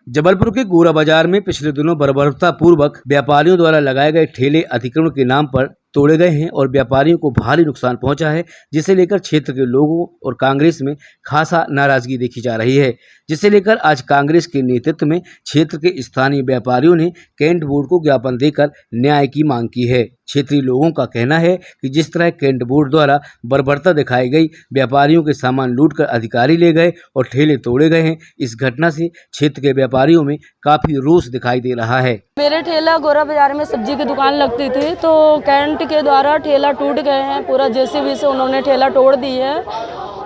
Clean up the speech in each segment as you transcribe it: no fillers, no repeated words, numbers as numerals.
जबलपुर के गोरा बाजार में पिछले दिनों बर्बरतापूर्वक व्यापारियों द्वारा लगाए गए ठेले अतिक्रमण के नाम पर तोड़े गए हैं और व्यापारियों को भारी नुकसान पहुंचा है, जिसे लेकर क्षेत्र के लोगों और कांग्रेस में खासा नाराजगी देखी जा रही है। जिसे लेकर आज कांग्रेस के नेतृत्व में क्षेत्र के स्थानीय व्यापारियों ने कैंट बोर्ड को ज्ञापन देकर न्याय की मांग की है। क्षेत्रीय लोगों का कहना है कि जिस तरह कैंट बोर्ड द्वारा बर्बरता दिखाई गई, व्यापारियों के सामान लूटकर अधिकारी ले गए और ठेले तोड़े गए हैं, इस घटना से क्षेत्र के व्यापारियों में काफी रोष दिखाई दे रहा है। मेरे ठेला गोरा बाजार में सब्जी की दुकान लगती थी, तो कैंट के द्वारा ठेला टूट गए हैं, पूरा जेसीबी से उन्होंने ठेला तोड़ दी है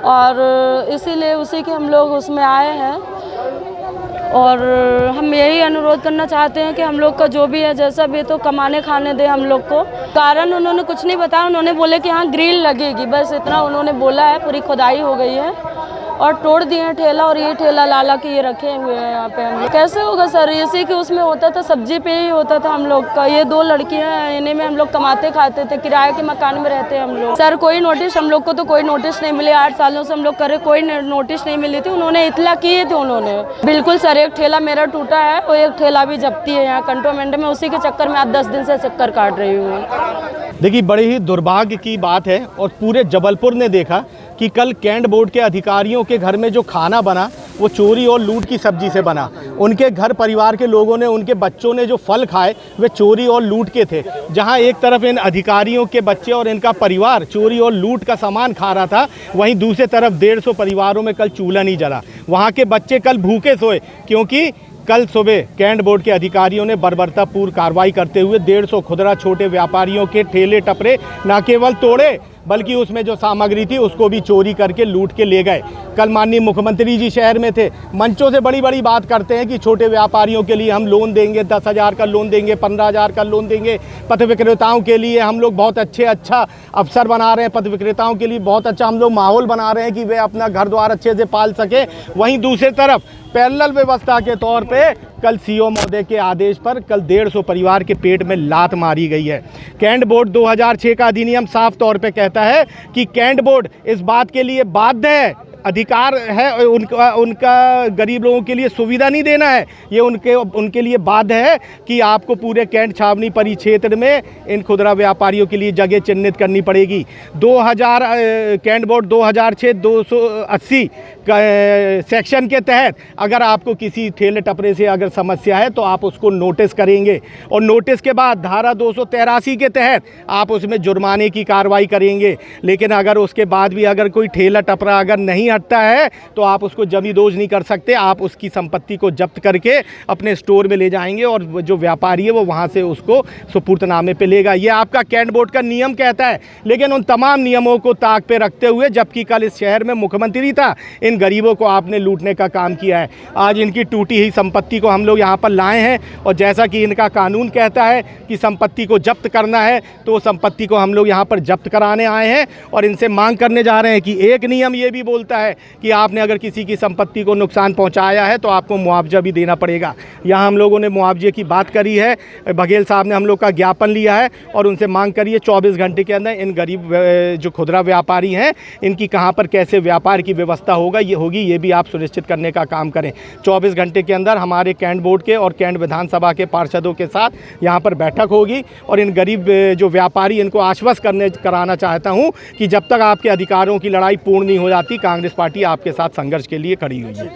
और इसीलिए उसी के हम लोग उसमें आए हैं। और हम यही अनुरोध करना चाहते हैं कि हम लोग का जो भी है जैसा भी है तो कमाने खाने दे हम लोग को। कारण उन्होंने कुछ नहीं बताया, उन्होंने बोले कि हाँ ग्रिल लगेगी, बस इतना उन्होंने बोला है। पूरी खुदाई हो गई है और तोड़ दिए हैं ठेला, और ये ठेला लाला के ये रखे हुए हैं यहाँ पे। हम लोग कैसे होगा सर, इसी के उसमें होता था, सब्जी पे ही होता था हम लोग का। ये 2 लड़कियाँ हैं, इन्हीं में हम लोग कमाते खाते थे, किराए के मकान में रहते हैं हम लोग। सर कोई नोटिस हम लोग को तो कोई नोटिस नहीं मिले, 8 सालों से हम लोग करे, कोई नोटिस नहीं मिली थी। उन्होंने इतला किए थे उन्होंने। बिल्कुल सर, एक ठेला मेरा टूटा है और एक ठेला भी जब्ती है यहाँ कंटोनमेंट में, उसी के चक्कर में आज 10 दिन से चक्कर काट रही हूँ। देखिए, बड़ी ही दुर्भाग्य की बात है और पूरे जबलपुर ने देखा कि कल कैंट बोर्ड के अधिकारियों के घर में जो खाना बना वो चोरी और लूट की सब्जी से बना। उनके घर परिवार के लोगों ने, उनके बच्चों ने जो फल खाए वे चोरी और लूट के थे। जहां एक तरफ इन अधिकारियों के बच्चे और इनका परिवार चोरी और लूट का सामान खा रहा था, वहीं दूसरी तरफ 150 परिवारों में कल चूल्हा नहीं जला। वहाँ के बच्चे कल भूखे सोए, क्योंकि कल सुबह कैंट बोर्ड के अधिकारियों ने बर्बरतापूर्ण कार्रवाई करते हुए 150 खुदरा छोटे व्यापारियों के ठेले टपरे न केवल तोड़े, बल्कि उसमें जो सामग्री थी उसको भी चोरी करके लूट के ले गए। कल माननीय मुख्यमंत्री जी शहर में थे, मंचों से बड़ी बड़ी बात करते हैं कि छोटे व्यापारियों के लिए हम लोन देंगे, 10,000 का लोन देंगे, 15,000 का लोन देंगे। पथ विक्रेताओं के लिए हम लोग बहुत अच्छा अवसर बना रहे हैं, पथ विक्रेताओं के लिए बहुत अच्छा हम लोग माहौल बना रहे हैं कि वे अपना घर द्वार अच्छे से पाल सके। वहीं दूसरी तरफ पैरेलल व्यवस्था के तौर पे कल सीओ महोदय के आदेश पर कल 150 परिवार के पेट में लात मारी गई है। कैंट बोर्ड 2006 का अधिनियम साफ तौर पे कहता है कि कैंट बोर्ड इस बात के लिए बाध्य है, अधिकार है उनका गरीब लोगों के लिए सुविधा नहीं देना है, ये उनके लिए बाध्य है कि आपको पूरे कैंट छावनी परिक्षेत्र में इन खुदरा व्यापारियों के लिए जगह चिन्हित करनी पड़ेगी। कैंट बोर्ड 2006 280 सेक्शन के तहत अगर आपको किसी ठेले टपरे से अगर समस्या है तो आप उसको नोटिस करेंगे, और नोटिस के बाद धारा 283 के तहत आप उसमें जुर्माने की कार्रवाई करेंगे। लेकिन अगर उसके बाद भी अगर कोई ठेला टपरा अगर नहीं हटता है तो आप उसको जमींदोज नहीं कर सकते, आप उसकी संपत्ति को जब्त करके अपने स्टोर में ले जाएंगे और जो व्यापारी है वो वहाँ से उसको सुपुर्दनामे पे लेगा। ये आपका कैंट बोर्ड का नियम कहता है। लेकिन उन तमाम नियमों को ताक पे रखते हुए, जबकि कल इस शहर में मुख्यमंत्री था, इन गरीबों को आपने लूटने का काम किया है। आज इनकी टूटी हुई संपत्ति को हम लोग यहाँ पर लाए हैं, और जैसा कि इनका कानून कहता है कि संपत्ति को जब्त करना है, तो संपत्ति को हम लोग यहाँ पर जब्त कराने आए हैं और इनसे मांग करने जा रहे हैं कि एक नियम ये भी बोलता है कि आपने अगर किसी की संपत्ति को नुकसान पहुंचाया है तो आपको मुआवजा भी देना पड़ेगा। यहाँ हम लोगों ने मुआवजे की बात करी है, बघेल साहब ने हम लोग का ज्ञापन लिया है और उनसे मांग करी है 24 घंटे के अंदर इन गरीब जो खुदरा व्यापारी हैं इनकी कहाँ पर कैसे व्यापार की व्यवस्था होगी ये भी आप सुनिश्चित करने का काम करें। 24 घंटे के अंदर हमारे कैंट बोर्ड के और कैंट विधानसभा के पार्षदों के साथ यहाँ पर बैठक होगी, और इन गरीब जो व्यापारी इनको आश्वस्त कराना चाहता हूँ कि जब तक आपके अधिकारों की लड़ाई पूर्ण नहीं हो जाती, कांग्रेस पार्टी आपके साथ संघर्ष के लिए खड़ी हुई है।